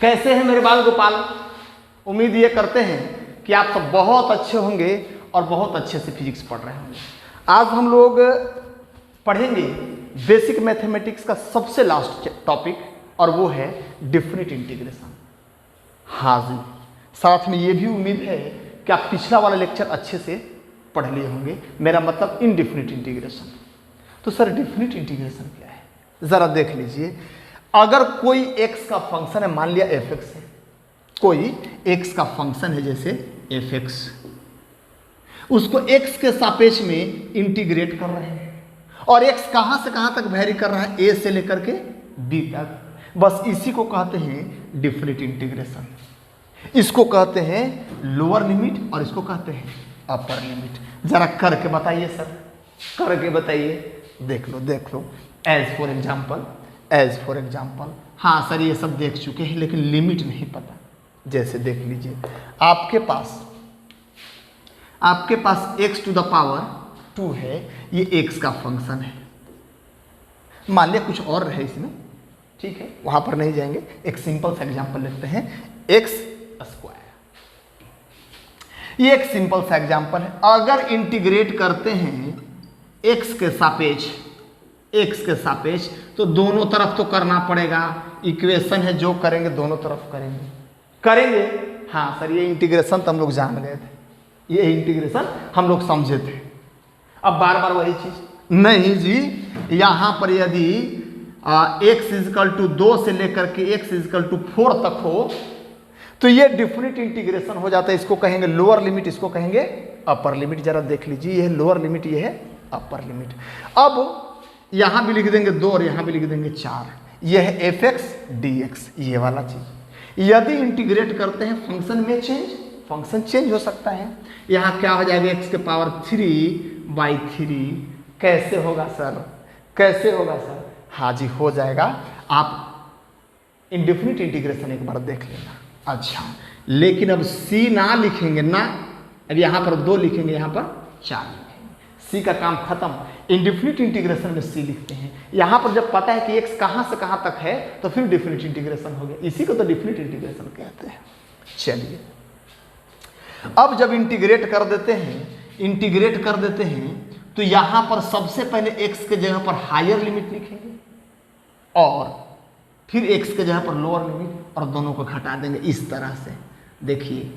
कैसे हैं मेरे बाल गोपाल? उम्मीद ये करते हैं कि आप सब बहुत अच्छे होंगे और बहुत अच्छे से फिजिक्स पढ़ रहे होंगे। आज हम लोग पढ़ेंगे बेसिक मैथमेटिक्स का सबसे लास्ट टॉपिक और वो है डेफिनिट इंटीग्रेशन। हाँ जी, साथ में ये भी उम्मीद है कि आप पिछला वाला लेक्चर अच्छे से पढ़ लिए होंगे, मेरा मतलब इनडेफिनिट इंटीग्रेशन। तो सर डेफिनिट इंटीग्रेशन क्या है, ज़रा देख लीजिए। अगर कोई x का फंक्शन है, मान लिया f(x) है, कोई x का फंक्शन है जैसे f(x), उसको x के सापेक्ष में इंटीग्रेट कर रहे हैं और x कहाँ से कहाँ तक वैरी कर रहा है, a से लेकर के b तक। बस इसी को कहते हैं डेफिनिट इंटीग्रेशन। इसको कहते हैं लोअर लिमिट और इसको कहते हैं अपर लिमिट। जरा करके बताइए सर, करके बताइए। देख लो एज फॉर एग्जाम्पल। हाँ सर ये सब देख चुके हैं लेकिन लिमिट नहीं पता। जैसे देख लीजिए, आपके पास x टू द पावर 2 है, ये x का फंक्शन है। मान लिया कुछ और रहे इसमें, ठीक है, वहां पर नहीं जाएंगे। एक सिंपल सा एग्जाम्पल लेते हैं, x स्क्वायर। ये एक सिंपल सा एग्जाम्पल है। अगर इंटीग्रेट करते हैं x के सापेक्ष तो दोनों तरफ तो करना पड़ेगा। इक्वेशन है, जो करेंगे दोनों तरफ करेंगे। हाँ सर ये इंटीग्रेशन तो हम लोग जान गए थे, ये इंटीग्रेशन हम लोग समझे थे। अब बार बार वही चीज नहीं जी। यहाँ पर यदि x = 2 से लेकर के x = 4 तक हो तो ये डेफिनिट इंटीग्रेशन हो जाता है। इसको कहेंगे लोअर लिमिट, इसको कहेंगे अपर लिमिट। जरा देख लीजिए, ये है लोअर लिमिट, ये है अपर लिमिट। अब यहाँ भी लिख देंगे 2 और यहाँ भी लिख देंगे 4। ये है f(x) dx, ये वाला चीज। यदि इंटीग्रेट करते हैं फंक्शन में फंक्शन चेंज हो सकता है। यहाँ क्या हो जाएगा, x के पावर 3/3। कैसे होगा सर? हाँ जी हो जाएगा। आप इनडेफिनिट इंटीग्रेशन एक बार देख लेना। अच्छा, लेकिन अब c ना लिखेंगे ना, अब यहाँ पर 2 लिखेंगे, यहाँ पर 4 लिखेंगे। c का काम खत्म। इनडेफिनिट इंटीग्रेशन में c लिखते हैं। यहाँ पर जब पता है कि x कहाँ से कहाँ तक है तो फिर डेफिनिट इंटीग्रेशन हो गया। इसी को तो डेफिनिट इंटीग्रेशन कहते हैं। चलिए, अब जब इंटीग्रेट कर देते हैं तो यहाँ पर सबसे पहले x के जगह पर हायर लिमिट लिखेंगे और फिर x के जगह पर लोअर लिमिट और दोनों को घटा देंगे इस तरह से। देखिए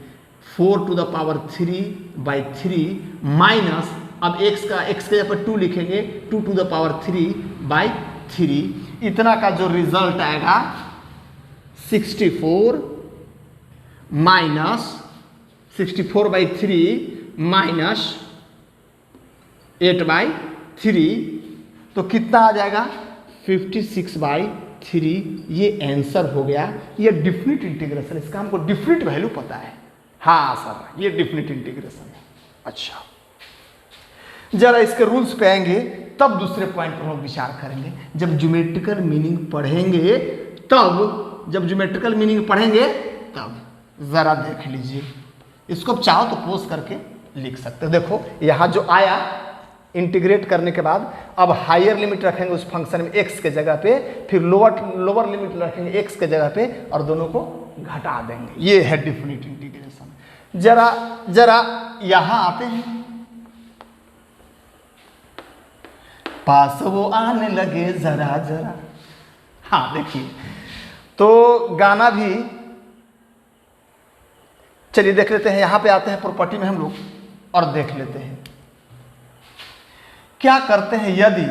4⁻³ माइनस, अब x के जगह पर 2 लिखेंगे, 2⁻³ इतना का जो रिजल्ट आएगा 64 माइनस 64/3 माइनस 8/3 तो कितना आ जाएगा 56/3। ये आंसर हो गया। ये डेफिनिट इंटीग्रेशन, इसका हमको डेफिनिट वैल्यू पता है। हाँ सर ये डेफिनिट इंटीग्रेशन है। अच्छा, जरा इसके रूल्स पे आएंगे तब दूसरे पॉइंट पर हम विचार करेंगे। जब ज्योमेट्रिकल मीनिंग पढ़ेंगे तब जरा देख लीजिए। इसको चाहो तो पोज करके लिख सकते हो। देखो यहाँ जो आया इंटीग्रेट करने के बाद, अब हायर लिमिट रखेंगे उस फंक्शन में x के जगह पे, फिर लोअर लिमिट रखेंगे x के जगह पे और दोनों को घटा देंगे। ये है डेफिनिट इंटीग्रेशन। जरा यहाँ आते हैं, पास वो आने लगे जरा। हाँ देखिए, तो गाना भी चलिए देख लेते हैं। यहाँ पे आते हैं प्रॉपर्टी में हम लोग और देख लेते हैं क्या करते हैं। यदि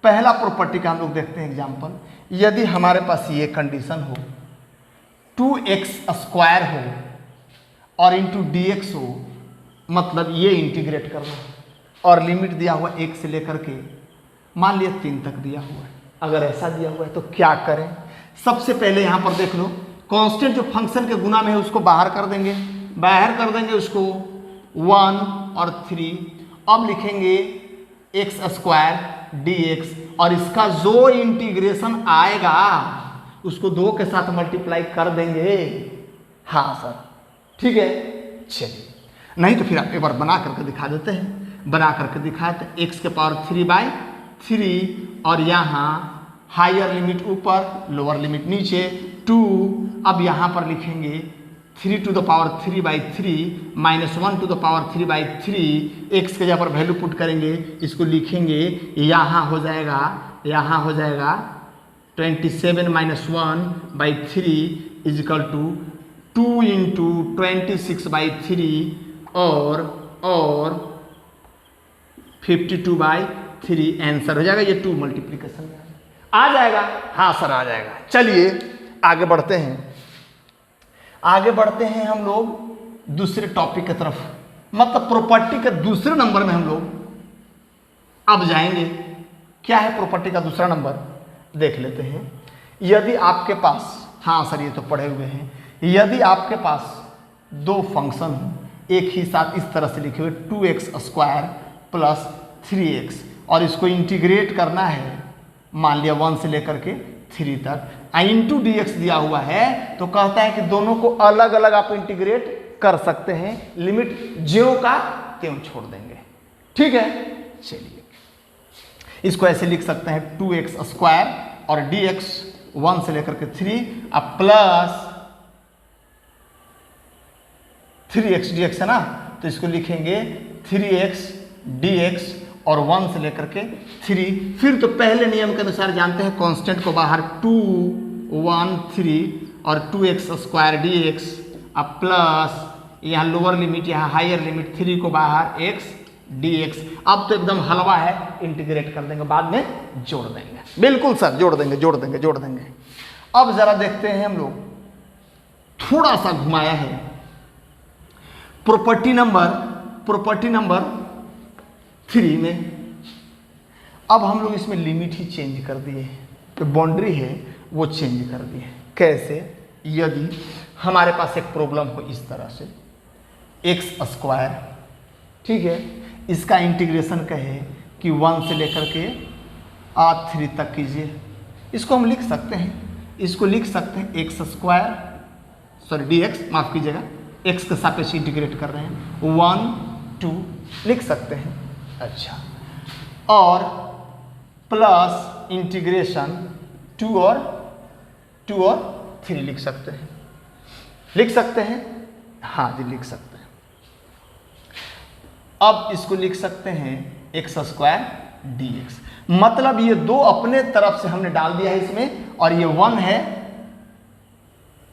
पहला प्रॉपर्टी का हम लोग देखते हैं एग्जाम्पल, यदि हमारे पास ये कंडीशन हो 2x² हो और इंटू dx हो, मतलब ये इंटीग्रेट करना और लिमिट दिया हुआ 1 से लेकर के मान लिया 3 तक दिया हुआ है। अगर ऐसा दिया हुआ है तो क्या करें? सबसे पहले यहाँ पर देख लो, कांस्टेंट जो फंक्शन के गुना में है उसको बाहर कर देंगे उसको 1 और 3। अब लिखेंगे x² dx और इसका जो इंटीग्रेशन आएगा उसको 2 के साथ मल्टीप्लाई कर देंगे। हाँ सर ठीक है। चलिए, नहीं तो फिर आप एक बार बना करके दिखा देते हैं। बना करके दिखाते, x के पावर 3/3 और यहाँ हायर लिमिट ऊपर लोअर लिमिट नीचे 2, अब यहाँ पर लिखेंगे 3 to the power 3/3 -1 to the power 3/3, x के जगह पर वैल्यू पुट करेंगे, इसको लिखेंगे, यहाँ हो जाएगा 27 - 1/3 = 2 × 26/3 और 52/3 आंसर हो जाएगा। ये 2 मल्टीप्लिकेशन में आ जाएगा। हाँ सर आ जाएगा। चलिए आगे बढ़ते हैं हम लोग दूसरे टॉपिक की तरफ, मतलब प्रॉपर्टी के दूसरे नंबर में हम लोग अब जाएंगे। क्या है प्रॉपर्टी का दूसरा नंबर, देख लेते हैं। यदि आपके पास, हाँ सर ये तो पढ़े हुए हैं, यदि आपके पास दो फंक्शन हो एक ही साथ इस तरह से लिखे हुए 2x² + 3x और इसको इंटीग्रेट करना है, मान लिया 1 से लेकर के 3 तक, इंटू dx दिया हुआ है, तो कहता है कि दोनों को अलग अलग आप इंटीग्रेट कर सकते हैं, लिमिट ज्यों का त्यों छोड़ देंगे। ठीक है, चलिए इसको ऐसे लिख सकते हैं 2x² और dx 1 से लेकर के 3 अब प्लस 3x dx है ना, तो इसको लिखेंगे 3x dx और 1 से लेकर के 3। फिर तो पहले नियम के अनुसार जानते हैं कांस्टेंट को बाहर 2 1 3 और 2x² dx अब प्लस यहाँ लोअर लिमिट यहाँ हायर लिमिट 3 को बाहर x dx। अब तो एकदम हलवा है, इंटीग्रेट कर देंगे, बाद में जोड़ देंगे। बिल्कुल सर जोड़ देंगे। अब जरा देखते हैं हम लोग, थोड़ा सा घुमाया है प्रॉपर्टी नंबर 3 में। अब हम लोग इसमें लिमिट ही चेंज कर दिए हैं, तो बाउंड्री है वो चेंज कर दी है। कैसे, यदि हमारे पास एक प्रॉब्लम हो इस तरह से x², ठीक है, इसका इंटीग्रेशन कहे कि 1 से लेकर के 3 तक कीजिए, इसको हम लिख सकते हैं x² dx, माफ कीजिएगा, x के सापेक्ष इंटीग्रेट कर रहे हैं 1 2 लिख सकते हैं। अच्छा, और प्लस इंटीग्रेशन 2 और 3 लिख सकते हैं। हाँ जी लिख सकते हैं। अब इसको लिख सकते हैं x² dx, मतलब ये दो अपने तरफ से हमने डाल दिया है इसमें, और ये 1 है,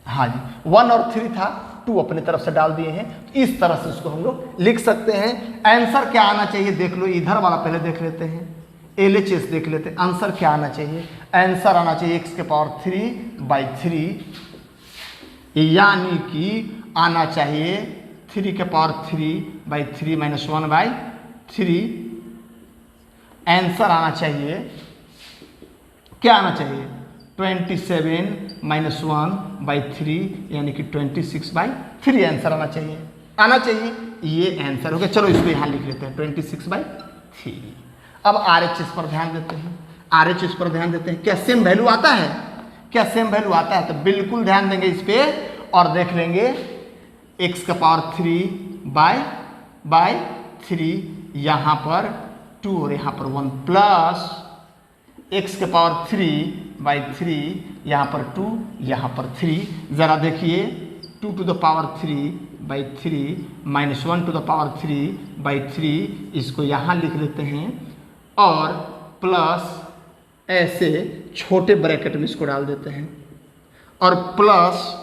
हाँ जी 1 और 3 था, 2 अपने तरफ से डाल दिए हैं, तो इस तरह से इसको हम लोग लिख सकते हैं। आंसर क्या आना चाहिए देख लो, इधर वाला पहले देख लेते हैं, LHS देख लेते हैं। आंसर क्या आना चाहिए, आंसर आना चाहिए x⁻³ यानी कि आना चाहिए 3⁻³ - 1/3। आंसर आना चाहिए, क्या आना चाहिए 27 - 1/3 यानी कि 26/3 आंसर आना चाहिए। ये आंसर हो गया। चलो इसको यहाँ लिख लेते हैं 26/3। अब RHS पर ध्यान देते हैं। क्या सेम वैल्यू आता है? तो बिल्कुल ध्यान देंगे इस पे और देख लेंगे x⁻³ यहाँ पर 2 और यहाँ पर 1 प्लस x⁻³ यहाँ पर 2 यहाँ पर 3। ज़रा देखिए 2 to the power 3/3 - 1 to the power 3/3, इसको यहाँ लिख लेते हैं और प्लस ऐसे छोटे ब्रैकेट में इसको डाल देते हैं और प्लस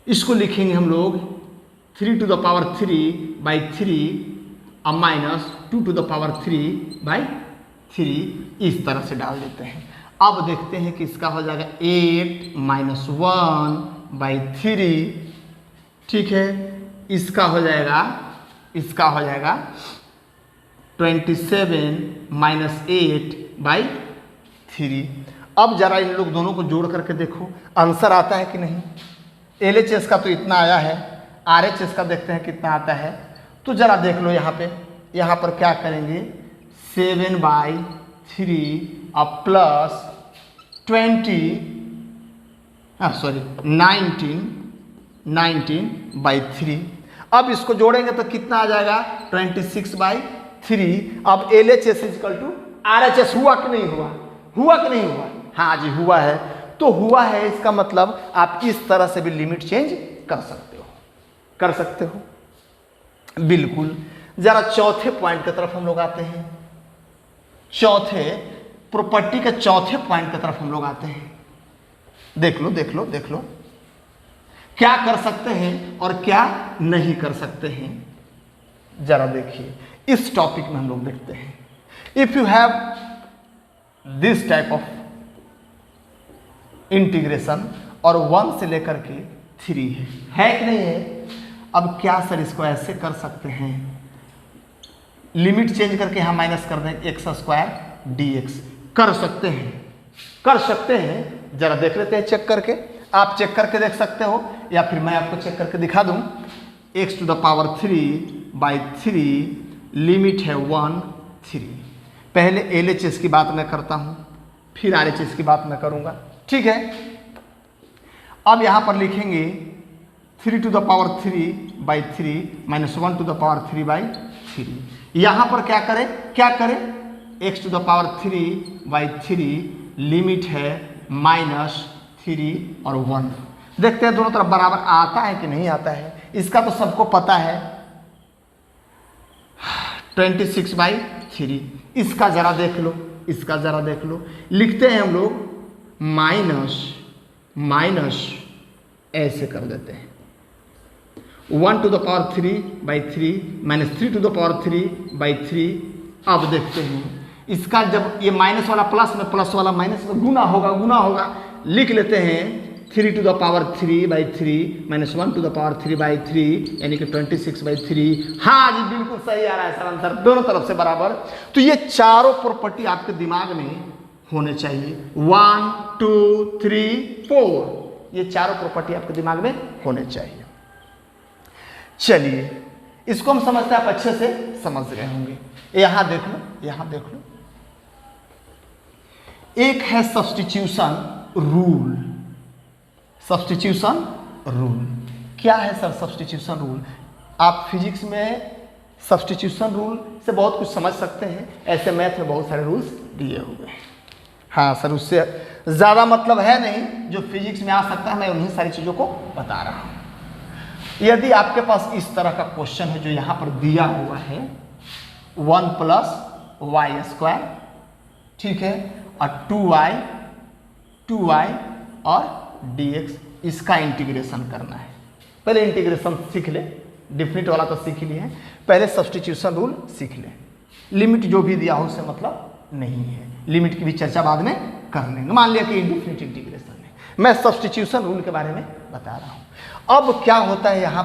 इसको लिखेंगे हम लोग 3 to the power 3/3 और माइनस 2 to the power 3/3, इस तरह से डाल देते हैं। अब देखते हैं कि इसका हो जाएगा 8 - 1/3, ठीक है, इसका हो जाएगा 27 - 8/3। अब जरा इन लोग दोनों को जोड़ करके देखो आंसर आता है कि नहीं। LHS का तो इतना आया है, RHS का देखते हैं कितना आता है। तो जरा देख लो यहाँ पर क्या करेंगे 7/3 और प्लस 19/3। अब इसको जोड़ेंगे तो कितना आ जाएगा 26/3। अब LHS = RHS हुआ कि नहीं हुआ? हाँ जी हुआ है। तो हुआ है, इसका मतलब आप इस तरह से भी लिमिट चेंज कर सकते हो, कर सकते हो, बिल्कुल। जरा चौथे पॉइंट की तरफ हम लोग आते हैं, चौथे प्रॉपर्टी के चौथे पॉइंट की तरफ हम लोग आते हैं। देख लो देख लो देख लो, क्या कर सकते हैं और क्या नहीं कर सकते हैं, जरा देखिए। इस टॉपिक में हम लोग देखते हैं, if you have this type of integration और 1 से लेकर के 3 है कि नहीं है। अब क्या सर इसको ऐसे कर सकते हैं, लिमिट चेंज करके हम माइनस कर दें x² dx, कर सकते हैं, कर सकते हैं। जरा देख लेते हैं चेक करके, आप चेक करके देख सकते हो या फिर मैं आपको चेक करके दिखा दूं। x⁻³ लिमिट है 1 3। पहले LHS की बात मैं करता हूं, फिर RHS की बात मैं करूंगा, ठीक है। अब यहां पर लिखेंगे 3⁻³ -1 3/3। यहां पर क्या करें, क्या करें, x⁻³ लिमिट है -3 और 1। देखते हैं दोनों तरफ बराबर आता है कि नहीं आता है। इसका तो सबको पता है 26/3। इसका जरा देख लो, इसका जरा देख लो, लिखते हैं हम लोग माइनस ऐसे कर देते हैं 1⁻³ -3⁻3/3। अब देखते हैं इसका, जब ये माइनस वाला प्लस में, प्लस वाला माइनस में गुना होगा, गुना होगा, लिख लेते हैं 3⁻³ -1⁻³ यानी कि 26/3। हाँ जी बिल्कुल सही आ रहा है सर आंसर, दोनों तरफ से बराबर। तो ये चारों प्रॉपर्टी आपके दिमाग में होने चाहिए, 1 2 3 4, ये चारों प्रॉपर्टी आपके दिमाग में होने चाहिए। चलिए इसको हम समझते हैं, आप अच्छे से समझ गए होंगे। यहां देख लो, यहां देख लो, एक है सब्स्टिट्यूशन रूल। सब्स्टिट्यूशन रूल क्या है सर? सब्स्टिट्यूशन रूल, आप फिजिक्स में सब्स्टिट्यूशन रूल से बहुत कुछ समझ सकते हैं, ऐसे मैथ में बहुत सारे रूल्स दिए हुए हैं। हाँ सर, उससे ज़्यादा मतलब है नहीं, जो फिजिक्स में आ सकता है मैं उन्हीं सारी चीज़ों को बता रहा हूँ। यदि आपके पास इस तरह का क्वेश्चन है जो यहाँ पर दिया हुआ है 1 + y², ठीक है, और 2y और dx, इसका इंटीग्रेशन करना है। पहले इंटीग्रेशन सीख ले, डिफिनिट वाला तो सीख लिए हैं, पहले सब्स्टिट्यूशन रूल सीख ले। लिमिट जो भी दिया हो उससे मतलब नहीं है, लिमिट की भी चर्चा बाद में कर लेंगे। मान लिया कि इंडिफिनिट इंटीग्रेशन है, मैं सब्स्टिट्यूशन रूल के बारे में बता रहा हूँ। अब क्या होता है यहाँ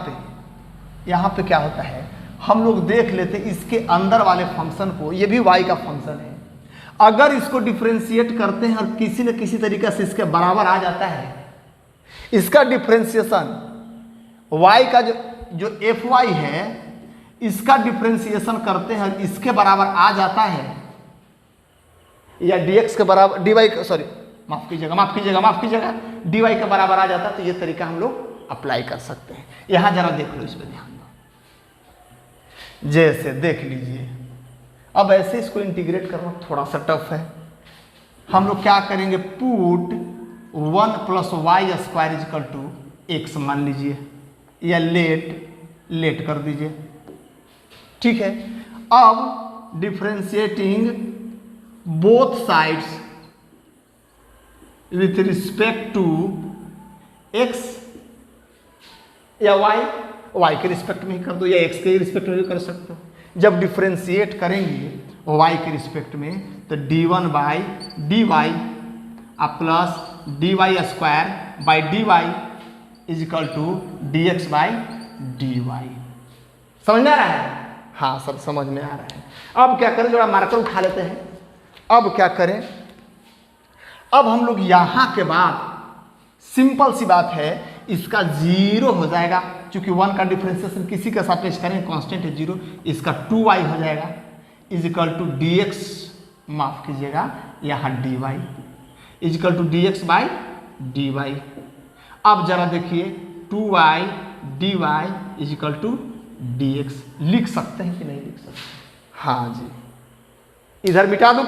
पे क्या होता है, हम लोग देख लेते इसके अंदर वाले फंक्शन को, ये भी y का फंक्शन है। अगर इसको डिफ्रेंशिएट करते हैं और किसी न किसी तरीके से इसके बराबर आ जाता है, इसका डिफ्रेंशिएशन y का जो fy है, इसका डिफ्रेंशिएशन करते हैं और इसके बराबर आ जाता है, या dx के बराबर dy, सॉरी माफ कीजिएगा dy के बराबर आ जाता है, तो ये तरीका हम लोग अप्लाई कर सकते हैं। यहां जरा देख लो, इस पर ध्यान दो, जैसे देख लीजिए। अब ऐसे इसको इंटीग्रेट करना थोड़ा सा टफ है। हम लोग क्या करेंगे, पुट 1 + y² x मान लीजिए, या लेट कर दीजिए, ठीक है। अब differentiating both sides with respect to x या y के रिस्पेक्ट में ही कर दो, या x के रिस्पेक्ट में भी कर सकते हो। जब डिफ्रेंशिएट करेंगे y के रिस्पेक्ट में, तो d1/dy plus dy² dy = dx/dy। समझ में आ रहा है? हाँ सब समझ में आ रहा है। अब क्या करें, थोड़ा मार्कर उठा लेते हैं। अब क्या करें, अब हम लोग यहाँ के बाद सिंपल सी बात है, इसका 0 हो जाएगा, क्योंकि 1 का डिफ्रेंशिएशन किसी का सापेक्ष करें, कांस्टेंट है 0, इसका 2y हो जाएगा = dx, माफ कीजिएगा यहाँ dy = dx/dy। अब जरा देखिए 2y dy = dx, लिख सकते हैं कि नहीं लिख सकते? हाँ जी, इधर मिटा दूं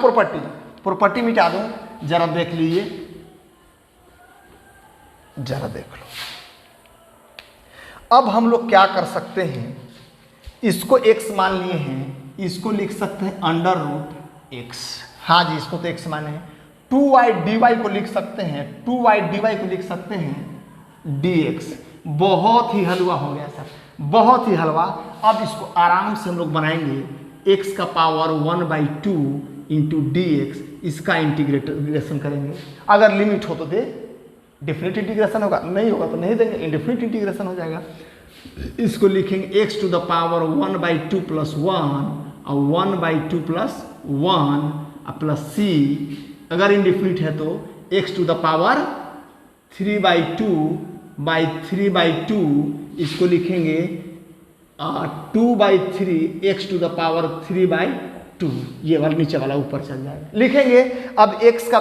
प्रॉपर्टी मिटा दूं, जरा देख लीजिए जरा देख लो। अब हम लोग क्या कर सकते हैं, इसको x मान लिए हैं, इसको लिख सकते हैं अंडर रूट x। हाँ जी, इसको तो x माने हैं। 2y dy को लिख सकते हैं, 2y dy को लिख सकते हैं dx। बहुत ही हलवा हो गया सर, बहुत ही हलवा। अब इसको आराम से हम लोग बनाएंगे, x का पावर 1/2 इंटू dx, इसका इंटीग्रेशन करेंगे। अगर लिमिट हो तो दे, डेफिनेट इंटीग्रेशन होगा, नहीं होगा तो नहीं देंगे, इनडेफिनिट इंटीग्रेशन हो जाएगा। इसको लिखेंगे x to the power 1/2 plus 1 और 1/2 प्लस 1 प्लस c। अगर इनडेफिनिट है तो x टू द पावर 3/2 इसको लिखेंगे 2/3 x टू द पावर 3/2। ये वाला नीचे वाला ऊपर चल जाएगा, लिखेंगे। अब x का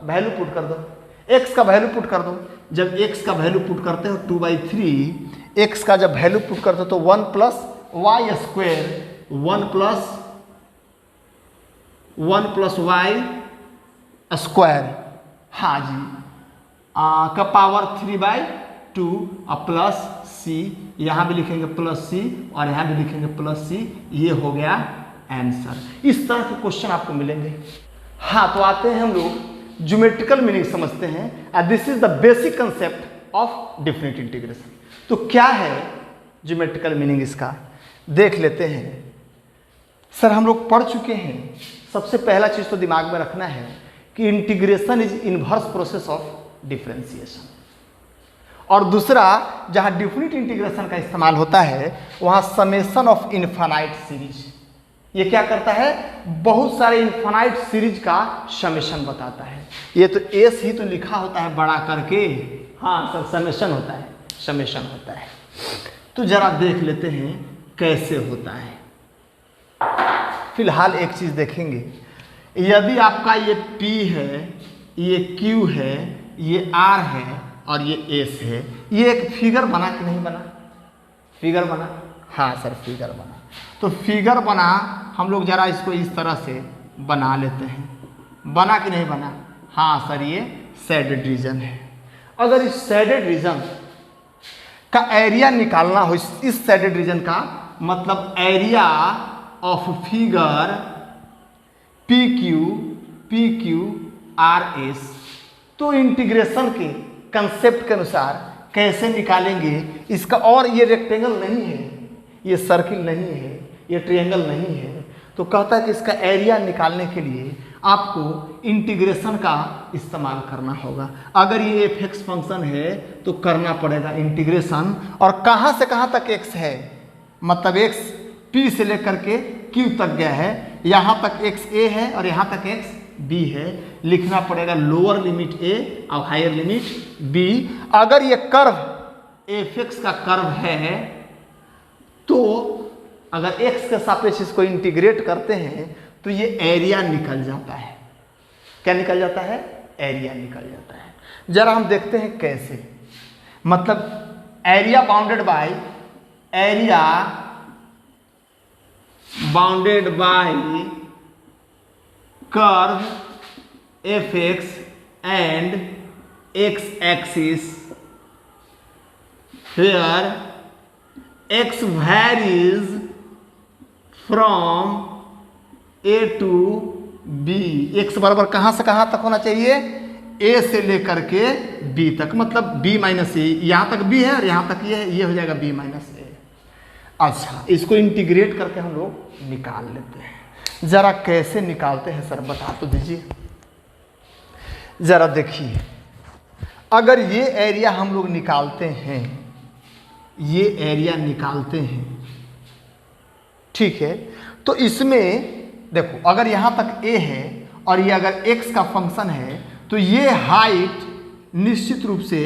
वैल्यू पुट कर दो, x का वैल्यू पुट कर दो। जब x का वैल्यू पुट करते हो 2/3, x का जब वैल्यू पुट करते हो तो 1 plus y square, 1 plus y square, हाँ जी, का पावर 3/2 और प्लस c। यहाँ भी लिखेंगे प्लस c और यहाँ भी लिखेंगे प्लस c। ये हो गया आंसर। इस तरह के क्वेश्चन आपको मिलेंगे। हाँ, तो आते हैं हम लोग ज्योमेट्रिकल मीनिंग समझते हैं। This is the basic concept of definite integration. तो क्या है ज्योमेट्रिकल मीनिंग, इसका देख लेते हैं। सर हम लोग पढ़ चुके हैं, सबसे पहला चीज तो दिमाग में रखना है कि integration is inverse process of differentiation. और दूसरा, जहां डेफिनेट इंटीग्रेशन का इस्तेमाल होता है वहां समेशन ऑफ इनफाइनाइट सीरीज। ये क्या करता है, बहुत सारे इनफाइनाइट सीरीज का समेशन बताता है। ये तो एस ही तो लिखा होता है बड़ा करके, हाँ सर, समेशन होता है, समेशन होता है। तो जरा देख लेते हैं कैसे होता है। फिलहाल एक चीज देखेंगे, यदि आपका ये P है, ये Q है, ये R है और ये S है, ये एक फिगर बना कि नहीं बना? फिगर बना, हाँ सर फिगर बना। तो फिगर बना, हम लोग जरा इसको इस तरह से बना लेते हैं। बना कि नहीं बना? हाँ सर, ये शेडेड रीजन है। अगर इस शेडेड रीजन का एरिया निकालना हो, इस शेडेड रीजन का मतलब एरिया ऑफ फिगर PQRS, तो इंटीग्रेशन के कंसेप्ट के अनुसार कैसे निकालेंगे इसका। और ये रेक्टेंगल नहीं है, ये सर्किल नहीं है, ये ट्रायंगल नहीं है, तो कहता है कि इसका एरिया निकालने के लिए आपको इंटीग्रेशन का इस्तेमाल करना होगा। अगर ये fx फंक्शन है तो करना पड़ेगा इंटीग्रेशन। और कहाँ से कहाँ तक x है, मतलब x P से लेकर के Q तक गया है, यहाँ तक x a है और यहाँ तक x b है। लिखना पड़ेगा लोअर लिमिट a और हायर लिमिट b। अगर ये कर्व fx का कर्व है तो अगर x के सापेक्ष इसको इंटीग्रेट करते हैं तो ये एरिया निकल जाता है। क्या निकल जाता है? एरिया निकल जाता है। जरा हम देखते हैं कैसे। मतलब area bounded by curve fx and x axis where x varies from a to b। x बराबर कहाँ से कहाँ तक होना चाहिए? a से लेकर के b तक, मतलब b माइनस ए। यहाँ तक b है और यहाँ तक ये हो जाएगा b माइनस ए। अच्छा, इसको इंटीग्रेट करके हम लोग निकाल लेते हैं। जरा कैसे निकालते हैं सर, बता तो दीजिए। जरा देखिए, अगर ये एरिया हम लोग निकालते हैं, ये एरिया निकालते हैं, ठीक है, तो इसमें देखो अगर यहाँ तक a है और ये अगर x का फंक्शन है तो ये हाइट निश्चित रूप से,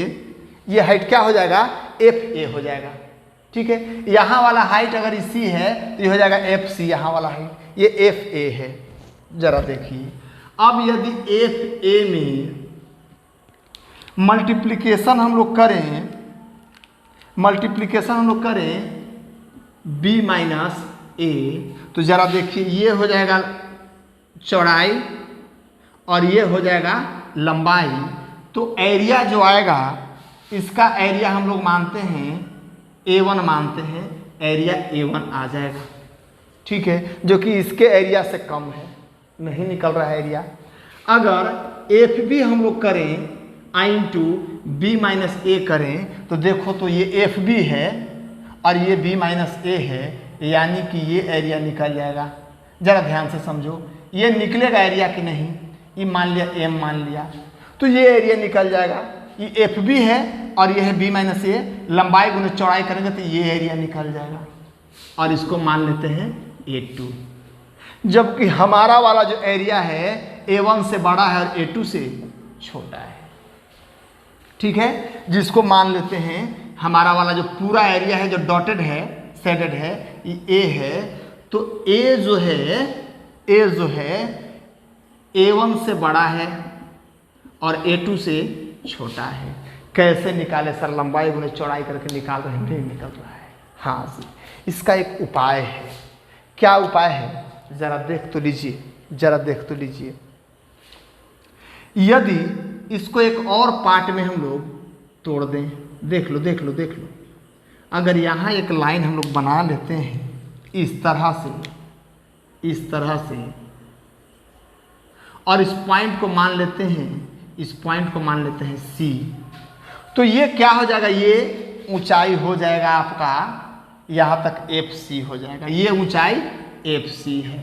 ये हाइट क्या हो जाएगा? fa हो जाएगा, ठीक है। यहाँ वाला हाइट अगर इसी है तो ये हो जाएगा fc, यहाँ वाला हाइट ये fa है। जरा देखिए, अब यदि fa में मल्टीप्लिकेशन हम लोग करें b माइनस a, तो जरा देखिए ये हो जाएगा चौड़ाई और ये हो जाएगा लंबाई। तो एरिया जो आएगा इसका एरिया हम लोग मानते हैं A1 मानते हैं, एरिया A1 आ जाएगा, ठीक है, जो कि इसके एरिया से कम है, नहीं निकल रहा है एरिया। अगर FB हम लोग करें I into B minus A करें तो देखो तो ये FB है और ये B माइनस A है, यानी कि ये एरिया निकल जाएगा। ज़रा ध्यान से समझो, ये निकलेगा एरिया कि नहीं, ये मान लिया M मान लिया तो ये एरिया निकल जाएगा। ये FB है और ये है B माइनस A, लंबाई गुने चौड़ाई करेंगे तो ये एरिया निकल जाएगा और इसको मान लेते हैं A2। जबकि हमारा वाला जो एरिया है A1 से बड़ा है और A2 से छोटा है, ठीक है, जिसको मान लेते हैं हमारा वाला जो पूरा एरिया है जो डॉटेड है, शेडेड है, ये A है। तो A जो है A1 से बड़ा है और A2 से छोटा है। कैसे निकाले सर? लंबाई गुने चौड़ाई करके निकाल रहे हैं, नहीं निकल रहा है। हाँ जी, इसका एक उपाय है। क्या उपाय है? जरा देख तो लीजिए, यदि इसको एक और पार्ट में हम लोग तोड़ दें, देख लो, अगर यहाँ एक लाइन हम लोग बना लेते हैं इस तरह से और इस पॉइंट को मान लेते हैं C, तो ये क्या हो जाएगा? ये ऊंचाई हो जाएगा आपका यहाँ तक FC हो जाएगा। ये ऊंचाई FC है।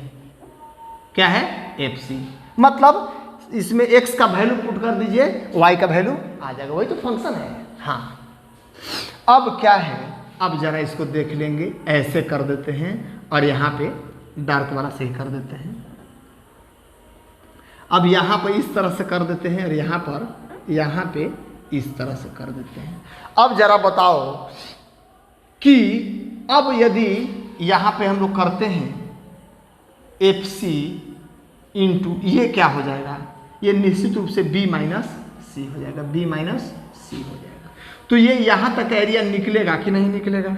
क्या है? FC। मतलब इसमें x का वैल्यू पुट कर दीजिए, y का वैल्यू आ जाएगा, वही तो फंक्शन है। हाँ, अब क्या है? अब जरा इसको देख लेंगे, ऐसे कर देते हैं और यहाँ पे डार्क वाला सही कर देते हैं। अब यहाँ पर इस तरह से कर देते हैं और यहाँ पे इस तरह से कर देते हैं। अब जरा बताओ कि अब यदि यहाँ पे हम लोग करते हैं FC इंटू ये क्या हो जाएगा? ये निश्चित रूप से B माइनस C हो जाएगा, B माइनस C हो जाएगा। तो ये यहाँ तक एरिया निकलेगा कि नहीं निकलेगा?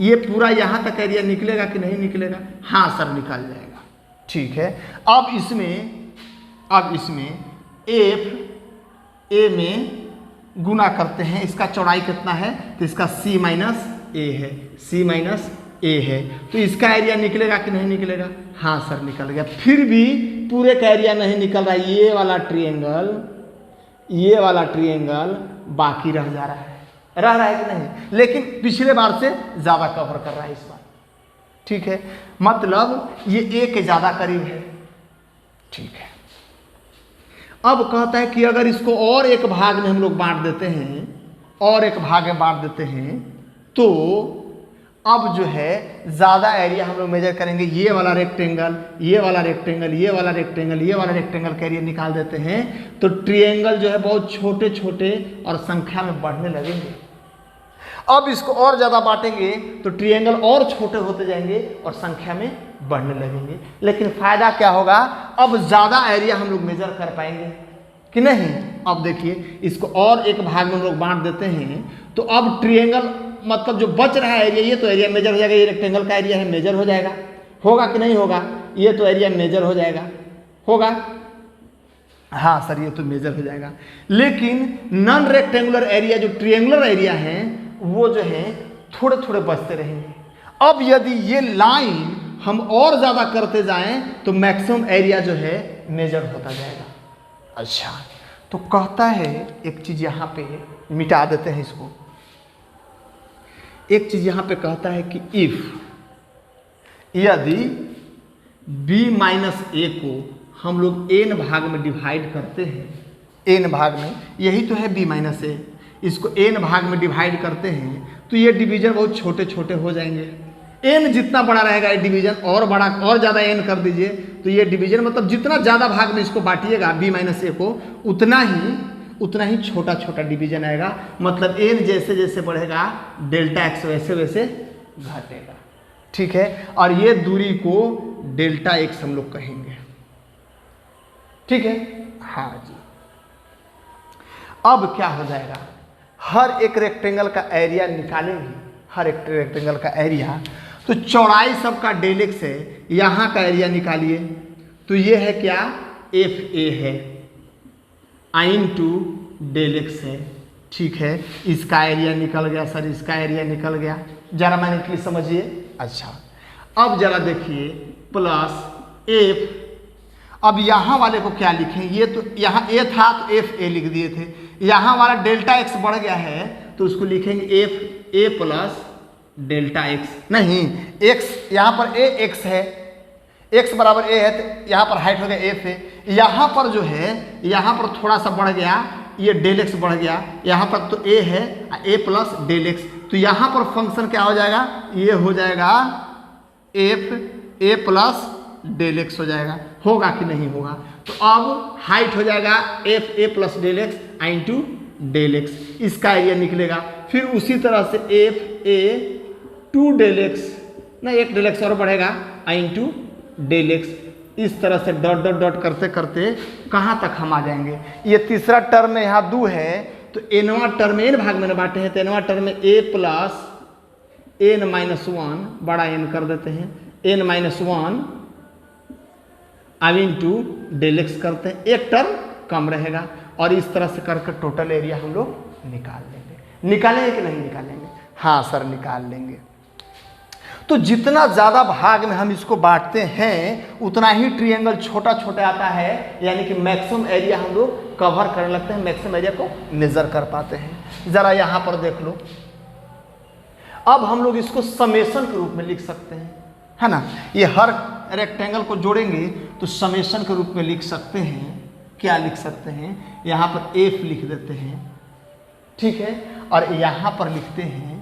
ये पूरा यहाँ तक एरिया निकलेगा कि नहीं निकलेगा? हाँ सर, निकल जाएगा। ठीक है, अब इसमें A में गुना करते हैं। इसका चौड़ाई कितना है? तो इसका C माइनस A है, C माइनस A है, तो इसका एरिया निकलेगा कि नहीं निकलेगा? हाँ सर, निकल गया। फिर भी पूरे का एरिया नहीं निकल रहा है। ये वाला ट्रिएंगल बाकी रह जा रहा है कि नहीं? लेकिन पिछले बार से ज़्यादा कवर कर रहा है इस बार। ठीक है, मतलब ये A के ज़्यादा करीब है। ठीक है, अब कहता है कि अगर इसको और एक भाग में हम लोग बांट देते हैं, तो अब जो है ज़्यादा एरिया हम लोग मेजर करेंगे। ये वाला रेक्टेंगल का एरिया निकाल देते हैं, तो ट्रायंगल जो है बहुत छोटे छोटे और संख्या में बढ़ने लगेंगे। अब इसको और ज़्यादा बांटेंगे तो ट्रायंगल और छोटे होते जाएंगे और संख्या में बढ़ने लगेंगे। लेकिन फ़ायदा क्या होगा? अब ज़्यादा एरिया हम लोग मेजर कर पाएंगे कि नहीं? अब देखिए, इसको और एक भाग में हम लोग बांट देते हैं, तो अब ट्रायंगल मतलब जो बच रहा है एरिया, ये तो एरिया मेजर हो जाएगा। ये रेक्टेंगल का एरिया है, मेजर हो जाएगा। होगा कि नहीं होगा? ये तो एरिया मेजर हो जाएगा, होगा। हाँ सर, ये तो मेजर हो जाएगा। लेकिन नॉन रेक्टेंगुलर एरिया, जो ट्रायंगुलर एरिया है, वो जो है थोड़े थोड़े बचते रहेंगे। अब यदि ये लाइन हम और ज़्यादा करते जाएं तो मैक्सिमम एरिया जो है मेजर होता जाएगा। अच्छा, तो कहता है एक चीज़ यहाँ पे मिटा देते हैं इसको। एक चीज़ यहाँ पे कहता है कि यदि B माइनस A को हम लोग n भाग में डिवाइड करते हैं, n भाग में, यही तो है B माइनस A, इसको n भाग में डिवाइड करते हैं तो ये डिवीजन बहुत छोटे छोटे हो जाएंगे। n जितना बड़ा रहेगा, ये डिवीजन और बड़ा, और ज़्यादा n कर दीजिए तो ये डिवीजन, मतलब जितना ज़्यादा भाग में इसको बांटिएगा B माइनस A को, उतना ही छोटा छोटा डिवीजन आएगा। मतलब n जैसे जैसे बढ़ेगा डेल्टा x वैसे वैसे घटेगा। ठीक है, और ये दूरी को डेल्टा x हम लोग कहेंगे। ठीक है, हाँ जी। अब क्या हो जाएगा? हर एक रेक्टेंगल का एरिया निकालेंगे, हर एक रेक्टेंगल का एरिया, तो चौड़ाई सबका डेल एक्स है, यहाँ का एरिया निकालिए, तो ये है क्या? FA है, I इंटू डेल एक्स है, ठीक है, इसका एरिया निकल गया सर, इसका एरिया निकल गया, जरा मैंने क्लियर समझिए। अच्छा अब जरा देखिए प्लस एफ, अब यहाँ वाले को क्या लिखें, ये तो यहाँ ए था तो एफ ए लिख दिए थे, यहाँ वाला डेल्टा एक्स बढ़ गया है तो उसको लिखेंगे F a plus delta x. नहीं, एक्स यहाँ पर ए एक्स है, एक्स बराबर ए है तो यहाँ पर हाइट हो गया एफ है, यहाँ पर जो है यहाँ पर थोड़ा सा बढ़ गया, ये डेल एक्स बढ़ गया, यहाँ पर तो ए है ए प्लस डेल एक्स, तो यहाँ पर फंक्शन क्या हो जाएगा, ये हो जाएगा f a plus del x हो जाएगा। होगा कि नहीं होगा, तो अब हाइट हो जाएगा f a plus del x into del x, इसका एरिया निकलेगा। फिर उसी तरह से f a two del x, ना एक डेल एक्स और बढ़ेगा इंटू डेल एक्स, इस तरह से डॉट डॉट डॉट करते करते कहाँ तक हम आ जाएंगे। ये तीसरा टर्म में यहाँ 2 है तो एनवा टर्म एन भाग में बांटे हैं, तो एनवा टर्म में ए प्लस एन माइनस 1 बड़ा एन कर देते हैं, एन माइनस 1 अब इंटू डेल एक्स करते हैं, एक टर्म कम रहेगा, और इस तरह से करके टोटल एरिया हम लोग निकाल लेंगे। निकालेंगे कि नहीं निकालेंगे? हाँ सर निकाल लेंगे। तो जितना ज़्यादा भाग में हम इसको बांटते हैं उतना ही ट्रायंगल छोटा छोटा आता है, यानी कि मैक्सिमम एरिया हम लोग कवर करने लगते हैं, मैक्सिमम एरिया को मेजर कर पाते हैं। ज़रा यहाँ पर देख लो, अब हम लोग इसको समेशन के रूप में लिख सकते हैं, है ना। ये हर रेक्टेंगल को जोड़ेंगे तो समेशन के रूप में लिख सकते हैं। क्या लिख सकते हैं, यहाँ पर एफ लिख देते हैं, ठीक है, और यहाँ पर लिखते हैं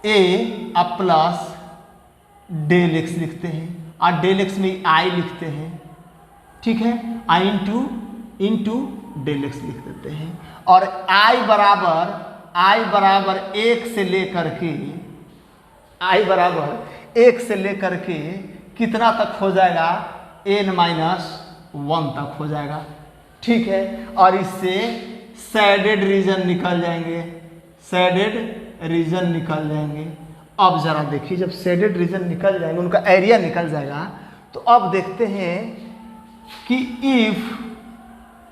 ए अब प्लस डेल एक्स लिखते हैं, और डेल एक्स में आई लिखते हैं, ठीक है, आई इंटू डेल एक्स लिख देते हैं, और आई बराबर 1 से लेकर के आई बराबर 1 से लेकर के कितना तक हो जाएगा, n माइनस 1 तक हो जाएगा, ठीक है, और इससे शेडेड रीजन निकल जाएंगे, शेडेड रीजन निकल जाएंगे। अब जरा देखिए, जब शेडेड रीजन निकल जाएंगे, उनका एरिया निकल जाएगा, तो अब देखते हैं कि if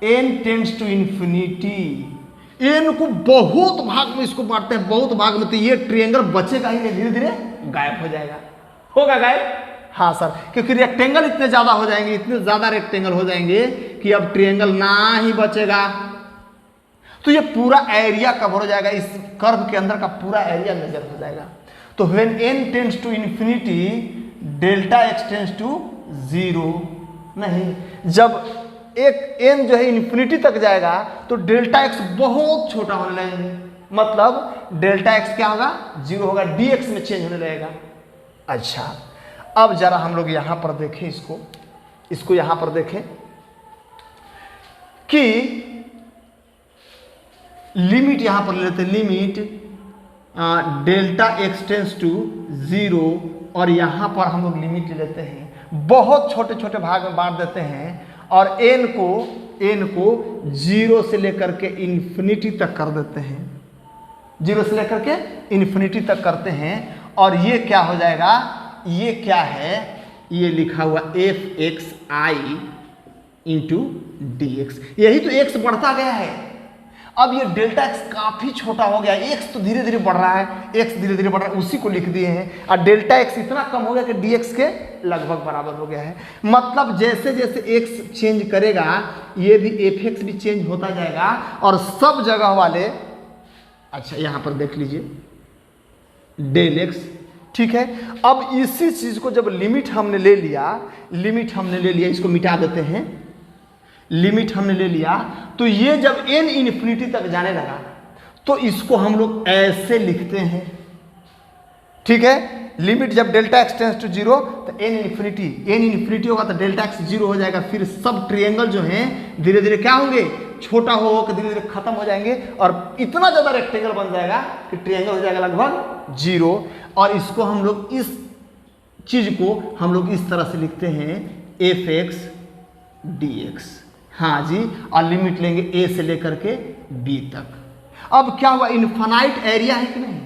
n tends to infinity, n को बहुत भाग में इसको बांटते हैं, बहुत भाग में, तो ये ट्रायंगल बचेगा ही नहीं, धीरे धीरे गायब हो जाएगा। होगा गायब? हाँ सर, क्योंकि रेक्टेंगल इतने ज्यादा हो जाएंगे, इतने ज्यादा रेक्टेंगल हो जाएंगे कि अब ट्रायंगल ना ही बचेगा, तो ये पूरा एरिया कवर हो जाएगा, इस कर्व के अंदर का पूरा एरिया मेजर हो जाएगा। तो when n tends to infinity delta x tends to 0, नहीं, जब एक n जो है इन्फिनिटी तक जाएगा तो डेल्टा एक्स बहुत छोटा होने लगेंगे, मतलब डेल्टा एक्स क्या होगा, 0 होगा, dx में चेंज होने लगेगा। अच्छा अब जरा हम लोग यहाँ पर देखें, इसको यहाँ पर देखें कि लिमिट यहाँ पर लेते हैं, limit delta x tends to 0, और यहाँ पर हम लोग लिमिट लेते हैं, बहुत छोटे छोटे भाग में बांट देते हैं, और n को 0 से लेकर के इन्फिनिटी तक कर देते हैं, 0 से लेकर के इन्फिनिटी तक करते हैं, और ये क्या हो जाएगा, ये क्या है, ये लिखा हुआ एफ एक्स आई इंटू डी एक्स, यही तो x बढ़ता गया है। अब ये डेल्टा एक्स काफी छोटा हो गया, x तो धीरे धीरे बढ़ रहा है, x धीरे धीरे बढ़ रहा है, उसी को लिख दिए हैं, और डेल्टा एक्स इतना कम हो गया कि dx के लगभग बराबर हो गया है। मतलब जैसे जैसे x चेंज करेगा ये भी fx भी चेंज होता जाएगा, और सब जगह वाले, अच्छा यहाँ पर देख लीजिए डेल एक्स, ठीक है। अब इसी चीज को जब लिमिट हमने ले लिया, इसको मिटा देते हैं, लिमिट हमने ले लिया, तो ये जब n इन्फिनिटी तक जाने लगा तो इसको हम लोग ऐसे लिखते हैं, ठीक है। लिमिट जब डेल्टा एक्स टेंस टू 0 तो n इन्फिनिटी होगा तो डेल्टा एक्स 0 हो जाएगा, फिर सब ट्रायंगल जो हैं धीरे धीरे क्या होंगे, छोटा हो धीरे धीरे खत्म हो जाएंगे, और इतना ज्यादा रेक्टेंगल बन जाएगा कि ट्रायंगल हो जाएगा लगभग 0। और इसको हम लोग, इस चीज को हम लोग इस तरह से लिखते हैं एफ एक्स डी एक्स, हाँ जी, और लिमिट लेंगे a से लेकर के b तक। अब क्या हुआ, इनफाइनाइट एरिया है कि नहीं,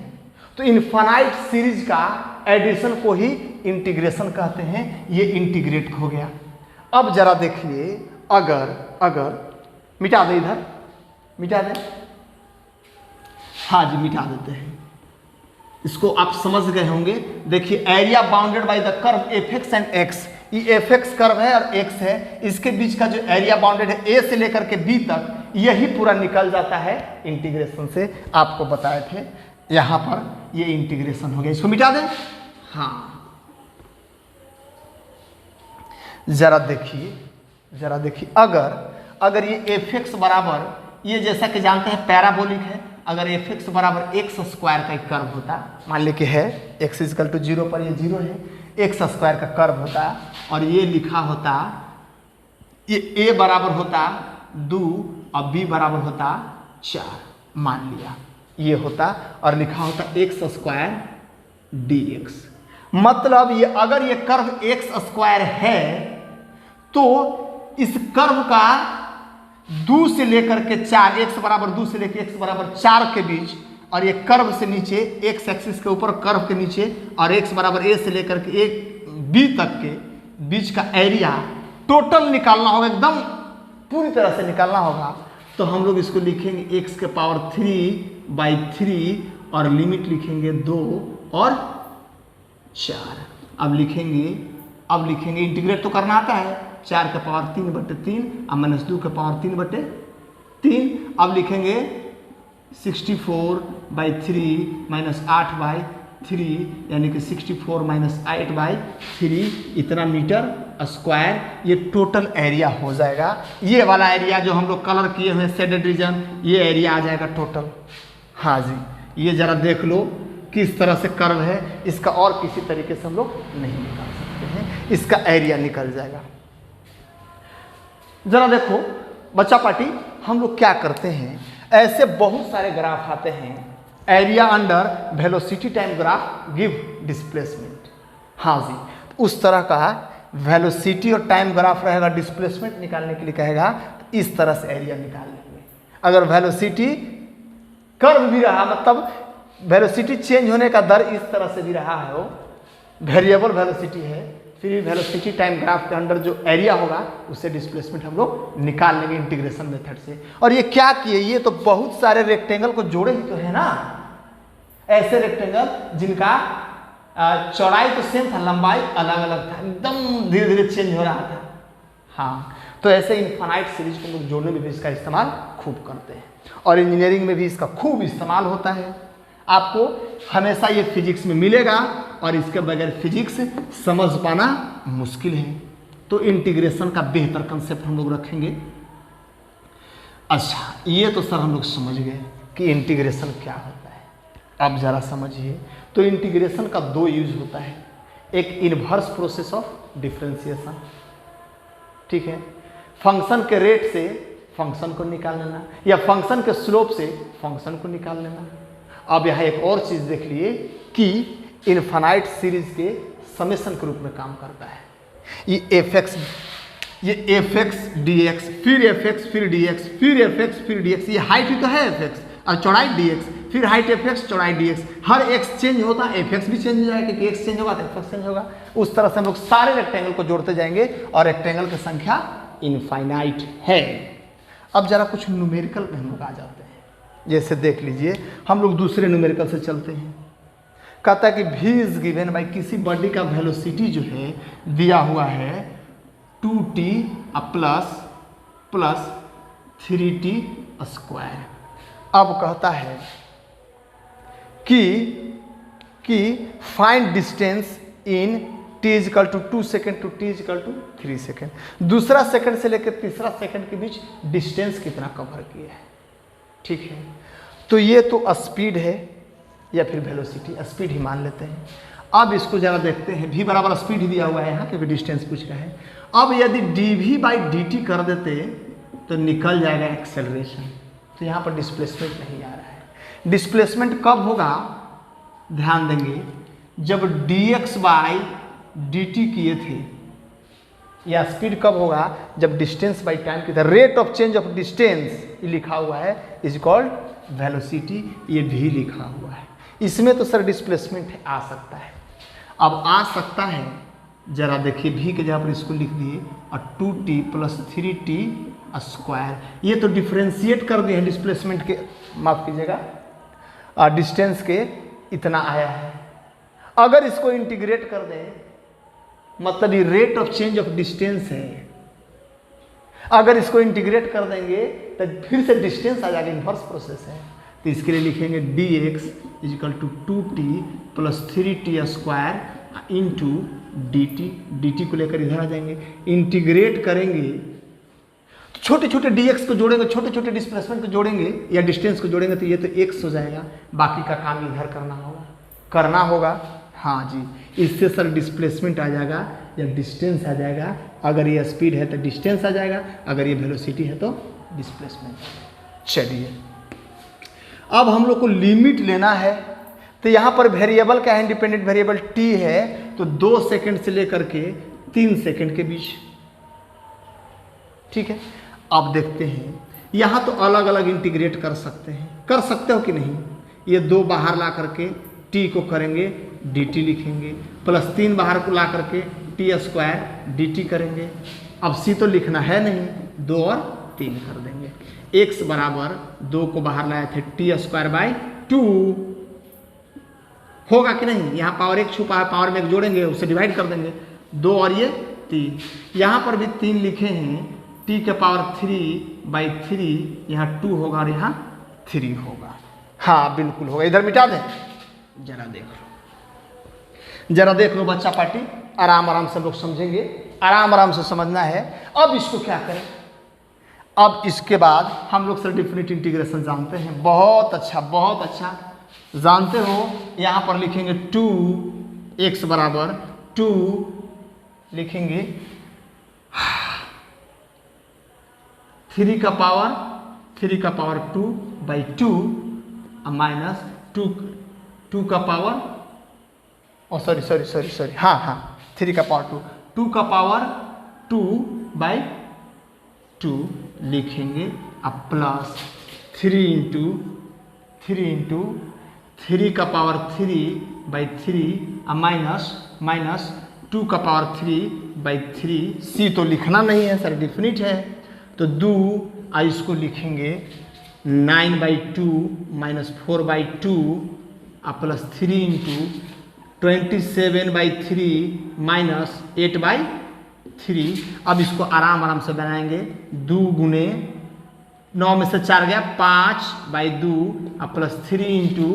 तो इनफाइनाइट सीरीज का एडिशन को ही इंटीग्रेशन कहते हैं, ये इंटीग्रेट हो गया। अब जरा देखिए, अगर मिटा दे, इधर मिटा दे, हाँ जी, मिटा देते हैं। इसको आप समझ गए होंगे। देखिए, area bounded by the curve F x and x, ये एफ एक्स कर्व है और एक्स है, इसके बीच का जो एरिया बाउंडेड है ए से लेकर के बी तक, यही पूरा निकल जाता है इंटीग्रेशन से। आपको बताए थे, यहाँ पर ये इंटीग्रेशन हो गया। इसको मिटा दें। हाँ, जरा देखिए, अगर ये एफ एक्स बराबर, ये जैसा कि जानते हैं पैराबोलिक है, अगर एफ एक्स बराबर एक्स स्क्वायर का एक कर्व होता, मान ली कि है एक्स इजकल टू 0 पर, ये 0 है, एक्स स्क्वायर का कर्व होता और ये लिखा होता, ये ए बराबर होता 2 और बी बराबर होता 4, मान लिया ये होता, और लिखा होता एक्स स्क्वायर डी एक्स। मतलब ये अगर ये कर्व एक्स स्क्वायर है तो इस कर्व का 2 से लेकर के 4, एक्स बराबर 2 से लेकर एक्स बराबर 4 के बीच, और ये कर्व से नीचे एक्स एक्सिस के ऊपर कर्व के नीचे, और एक्स बराबर ए से लेकर के एक बी तक के बीच का एरिया टोटल निकालना होगा, एकदम पूरी तरह से निकालना होगा। तो हम लोग इसको लिखेंगे एक्स के पावर 3/3 और लिमिट लिखेंगे 2 और 4। अब लिखेंगे इंटीग्रेट तो करना आता है, 4 के पावर 3/3 और -2 के पावर 3/3। अब लिखेंगे 64/3 -8/3, यानी कि 64 - 8/3, इतना मीटर स्क्वायर ये टोटल एरिया हो जाएगा। ये वाला एरिया जो हम लोग कलर किए हुए शेडेड रीजन, ये एरिया आ जाएगा टोटल। हाँ जी, ये जरा देख लो किस तरह से कर्व है, इसका और किसी तरीके से हम लोग नहीं निकाल सकते हैं, इसका एरिया निकल जाएगा। जरा देखो बच्चा पार्टी, हम लोग क्या करते हैं, ऐसे बहुत सारे ग्राफ आते हैं, area under velocity time graph give displacement. हाँ जी, उस तरह का वेलोसिटी और टाइम ग्राफ रहेगा, डिस्प्लेसमेंट निकालने के लिए कहेगा तो इस तरह से एरिया निकाल लेंगे। अगर वेलोसिटी कर्व भी रहा, मतलब वेलोसिटी चेंज होने का दर इस तरह से भी रहा है, वो वेरिएबल वेलोसिटी है, फिर वेलोसिटी टाइम ग्राफ के अंदर जो एरिया होगा उससे डिस्प्लेसमेंट हम लोग निकाल लेंगे इंटीग्रेशन मेथड से। और ये क्या किए, ये तो बहुत सारे रेक्टेंगल को जोड़े ही तो है ना, ऐसे रेक्टेंगल जिनका चौड़ाई तो सेम था, लंबाई अलग अलग था, एकदम धीरे धीरे चेंज हो रहा था। हाँ, तो ऐसे इनफाइनाइट सीरीज को लोग जोड़ने में भी इसका इस्तेमाल खूब करते हैं, और इंजीनियरिंग में भी इसका खूब इस्तेमाल होता है। आपको हमेशा ये फिजिक्स में मिलेगा, और इसके बगैर फिजिक्स समझ पाना मुश्किल है। तो इंटीग्रेशन का बेहतर कंसेप्ट हम लोग रखेंगे। अच्छा, ये तो सर हम लोग समझ गए कि इंटीग्रेशन क्या होता है। अब ज़रा समझिए, तो इंटीग्रेशन का 2 यूज होता है, एक इनवर्स प्रोसेस ऑफ डिफरेंशिएशन, ठीक है, फंक्शन के रेट से फंक्शन को निकाल लेना, या फंक्शन के स्लोप से फंक्शन को निकाल लेना। अब यहाँ एक और चीज़ देख लिए कि इनफाइनाइट सीरीज के समेशन के रूप में काम करता है। ये एफ एक्स डी एक्स, फिर एफ एक्स, फिर डी एक्स, फिर एफ एक्स, फिर डी एक्स, ये हाइट ही तो है एफ एक्स, और चौड़ाई डी एक्स, फिर हाइट एफ एक्स, चौड़ाई डी एक्स, हर एक्स चेंज होता है, एफ एक्स भी चेंज हो जाएगा, क्योंकि एक्स चेंज होगा तो एफ एक्स चेंज होगा। उस तरह से हम लोग सारे रेक्टेंगल को जोड़ते जाएंगे, और रेक्टेंगल की संख्या इनफाइनाइट है। अब जरा कुछ न्यूमेरिकल में हम लोग आ जाते हैं। जैसे देख लीजिए, हम लोग दूसरे न्यूमेरिकल से चलते हैं। कहता है कि v इज गिवन बाई, किसी बॉडी का वेलोसिटी जो है दिया हुआ है 2t प्लस 3t स्क्वायर। अब कहता है कि find distance in t equal to 2 second to t equal to 3 second. दूसरा सेकंड से लेकर तीसरा सेकंड के बीच डिस्टेंस कितना कवर किया है, ठीक है। तो ये तो स्पीड है या फिर वेलोसिटी, स्पीड ही मान लेते हैं। अब इसको जरा देखते हैं, v बराबर स्पीड ही दिया हुआ है यहाँ, क्योंकि डिस्टेंस पूछ रहा है। अब यदि dv/dt कर देते तो निकल जाएगा एक्सेलरेशन, तो यहाँ पर डिस्प्लेसमेंट नहीं आ रहा है। डिस्प्लेसमेंट कब होगा, ध्यान देंगे, जब dx/dt किए थे, या स्पीड कब होगा, जब डिस्टेंस बाई टाइम की, rate of change of distance लिखा हुआ है इज कॉल्ड वेलोसिटी, ये भी लिखा हुआ है। इसमें तो सर डिस्प्लेसमेंट आ सकता है। अब आ सकता है, जरा देखिए, v के जगह पर इसको लिख दिए और 2t प्लस 3t स्क्वायर, ये तो डिफ्रेंशिएट कर दिए हैं डिस्प्लेसमेंट के, माफ कीजिएगा, डिस्टेंस के इतना आया है। अगर इसको इंटीग्रेट कर दें, मतलब ये rate of change of distance है, अगर इसको इंटीग्रेट कर देंगे तो फिर से डिस्टेंस आ जाएगा, इन्वर्स प्रोसेस है। तो इसके लिए लिखेंगे dx equal to 2t plus 3t square into dt को लेकर इधर आ जाएंगे, इंटीग्रेट करेंगे तो छोटे छोटे dx को जोड़ेंगे, छोटे छोटे डिस्प्लेसमेंट को जोड़ेंगे या डिस्टेंस को जोड़ेंगे तो ये तो x हो जाएगा, बाकी का काम इधर करना होगा। हाँ जी, इससे सर डिस्प्लेसमेंट आ जाएगा या डिस्टेंस आ जाएगा। अगर ये स्पीड है तो डिस्टेंस आ जाएगा, अगर ये वेलोसिटी है तो डिस्प्लेसमेंट। चलिए अब हम लोग को लिमिट लेना है, तो यहाँ पर वेरिएबल क्या है, इंडिपेंडेंट वेरिएबल t है, तो 2 सेकंड से लेकर के 3 सेकंड के बीच। ठीक है, अब देखते हैं यहाँ तो अलग अलग इंटीग्रेट कर सकते हो कि नहीं। ये 2 बाहर ला करके t को करेंगे dt लिखेंगे, प्लस 3 बाहर को ला करके t स्क्वायर dt करेंगे। अब c तो लिखना है नहीं, 2 और 3 कर देंगे। x बराबर 2 को बाहर लाए थे t स्क्वायर बाई 2 होगा कि नहीं। यहाँ पावर 1 छुपा है, पावर में 1 जोड़ेंगे, उससे डिवाइड कर देंगे, 2 और ये 3। यहाँ पर भी 3 लिखे हैं, t के पावर 3 बाई 3, यहाँ 2 होगा और यहाँ 3 होगा। हाँ बिल्कुल होगा, इधर मिटा दें। जरा देख लो बच्चा पार्टी, आराम से लोग समझेंगे, आराम से समझना है। अब इसको क्या करें, अब इसके बाद हम लोग सर डिफिनिट इंटीग्रेशन जानते हैं, बहुत अच्छा जानते हो। यहाँ पर लिखेंगे 2x बराबर 2 लिखेंगे 3 का पावर 2 बाई 2 माइनस 2 का पावर सॉरी हाँ 3 का पावर 2 का पावर 2 बाई 2 लिखेंगे, अब प्लस 3 इंटू 3 का पावर 3 बाई 3 माइनस 2 का पावर 3 बाई 3। सी तो लिखना नहीं है सर, डिफिनिट है, तो 2 इसको लिखेंगे 9 by 2 minus 4 by 2 plus 3 into 27 by 3 minus 8 by 3। अब इसको आराम से बनाएंगे, 2 गुने 9 में से 4 गया 5 बाई 2 प्लस 3 इंटू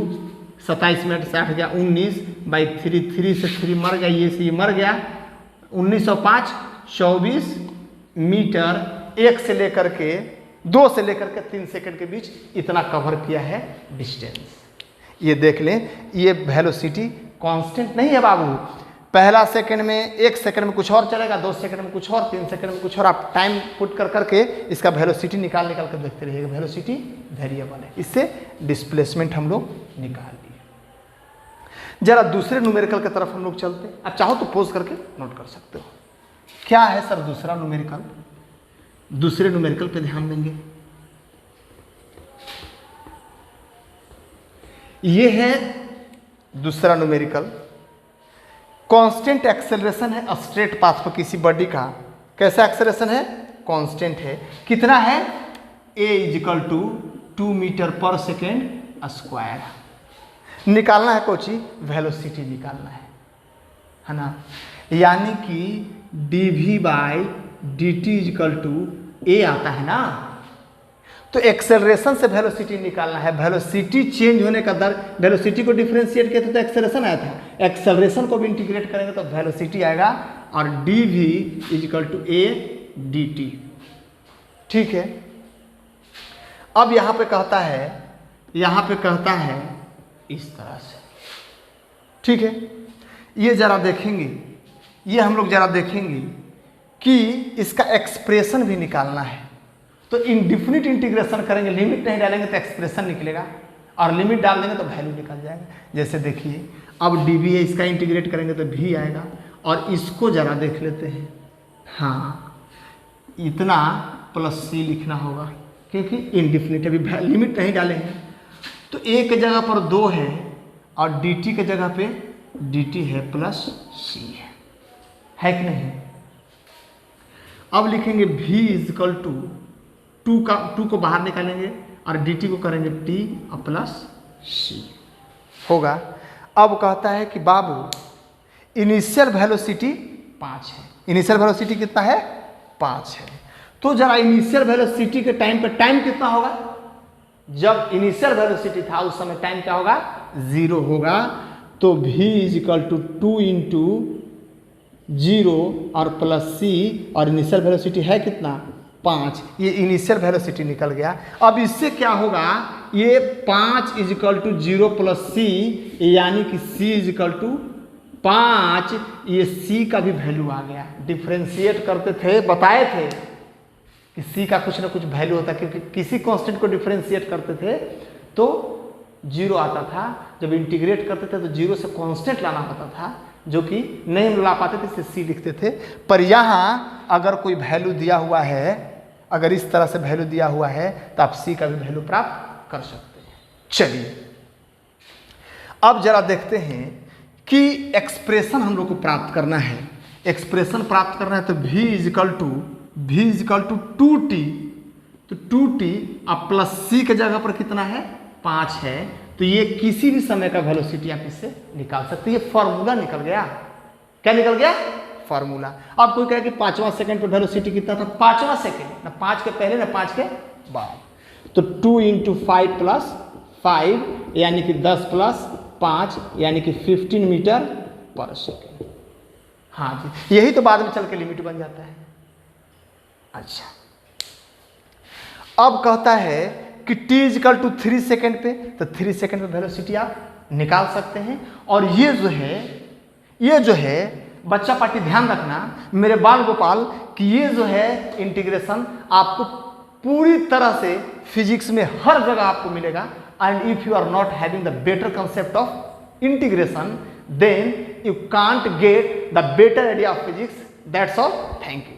27 मिनट से 8 गया 19 बाई 3 से 3 मर गया, ये से ये मर गया, 1905 24 मीटर 1 से लेकर के 2 से लेकर के 3 सेकंड के बीच इतना कवर किया है डिस्टेंस। ये देख लें, ये वेलोसिटी कांस्टेंट नहीं है बाबू। पहला सेकंड में 1 सेकंड में कुछ और चलेगा, 2 सेकंड में कुछ और, 3 सेकंड में कुछ और। आप टाइम पुट करके इसका वेलोसिटी निकाल कर देखते रहिएगा। वेलोसिटी वेरिएबल है, इससे डिस्प्लेसमेंट हम लोग निकाल लिए। जरा दूसरे न्यूमेरिकल की तरफ हम लोग चलते हैं। आप चाहो तो पोज करके नोट कर सकते हो। क्या है सर दूसरा न्यूमेरिकल? दूसरे न्यूमेरिकल पे ध्यान देंगे, ये है दूसरा न्यूमेरिकल। कांस्टेंट एक्सेलरेशन है स्ट्रेट पाथ पर किसी बॉडी का। कैसा एक्सेलरेशन है? कांस्टेंट है। कितना है? a इजिकल टू 2 मीटर पर सेकेंड स्क्वायर। निकालना है कोची? वेलोसिटी निकालना है ना। यानी कि dv by dt equal to a आता है ना, तो एक्सेलरेशन से वेलोसिटी निकालना है। वेलोसिटी चेंज होने का दर, वेलोसिटी को डिफरेंशिएट किया तो एक्सेलरेशन आया था, एक्सेलरेशन को भी इंटीग्रेट करेंगे तो वेलोसिटी आएगा, और dv equal to a dt। ठीक है, अब यहाँ पे कहता है इस तरह से। ठीक है, ये जरा देखेंगे, ये हम लोग जरा देखेंगे कि इसका एक्सप्रेशन भी निकालना है। तो इनडिफिनिट इंटीग्रेशन करेंगे, लिमिट नहीं डालेंगे तो एक्सप्रेशन निकलेगा, और लिमिट डाल देंगे तो वैल्यू निकल जाएगा। जैसे देखिए, अब dv है, इसका इंटीग्रेट करेंगे तो v आएगा, और इसको जरा देख लेते हैं। हाँ, इतना प्लस c लिखना होगा क्योंकि इनडिफिनिट अभी लिमिट नहीं डालेंगे। तो a के जगह पर 2 है और dt के जगह पे dt है प्लस c है कि नहीं। अब लिखेंगे v इजिकल टू 2 को बाहर निकालेंगे और dt को करेंगे t और प्लस सी होगा। अब कहता है कि बाबू इनिशियल वेलोसिटी 5 है। इनिशियल वेलोसिटी कितना है? 5 है। तो जरा इनिशियल वेलोसिटी के टाइम पे टाइम कितना होगा? जब इनिशियल वेलोसिटी था उस समय टाइम क्या होगा? 0 होगा। तो v is equal to 2 into 0 और प्लस c, और इनिशियल वेलोसिटी है कितना? 5। ये इनिशियल वेलोसिटी निकल गया। अब इससे क्या होगा? ये 5 is equal to 0 plus c, यानी कि c इज इक्वल टू 5। ये c का भी वैल्यू आ गया। डिफ्रेंशिएट करते थे, बताए थे कि c का कुछ ना कुछ वैल्यू होता है, क्योंकि किसी कांस्टेंट को डिफ्रेंशिएट करते थे तो 0 आता था। जब इंटीग्रेट करते थे तो 0 से कांस्टेंट लाना होता था, जो कि नहीं ला पाते थे, इससे c लिखते थे। पर यहाँ अगर कोई वैल्यू दिया हुआ है, अगर इस तरह से वैल्यू दिया हुआ है, तो आप c का भी वैल्यू प्राप्त कर सकते हैं। चलिए अब जरा देखते हैं कि एक्सप्रेशन हम लोग को प्राप्त करना है। एक्सप्रेशन प्राप्त करना है तो v is equal to 2t। तो 2t अब प्लस c के जगह पर कितना है? 5 है। तो ये किसी भी समय का वेलोसिटी आप इससे निकाल सकते हैं। ये फॉर्मूला निकल गया। क्या निकल गया? फॉर्मूला। अब कोई कहे कि 5वां सेकंड पे वेलोसिटी कितना था? 5वां सेकंड, ना 5 के पहले ना 5 के बाद। तो 2 इंटू 5 प्लस 5 यानी कि 10 प्लस 5 यानी कि 15 मीटर पर सेकेंड। हाँ जी, यही तो बाद में चल के लिमिट बन जाता है। अच्छा, अब कहता है कि t इजिकल टू 3 सेकेंड पे, तो 3 सेकेंड पे वेलोसिटी आप निकाल सकते हैं। और ये जो है बच्चा पार्टी ध्यान रखना मेरे बाल गोपाल कि ये जो है इंटीग्रेशन आपको पूरी तरह से फिजिक्स में हर जगह आपको मिलेगा। And if you are not having the better concept of integration, then you can't get the better idea of physics. That's all. Thank you.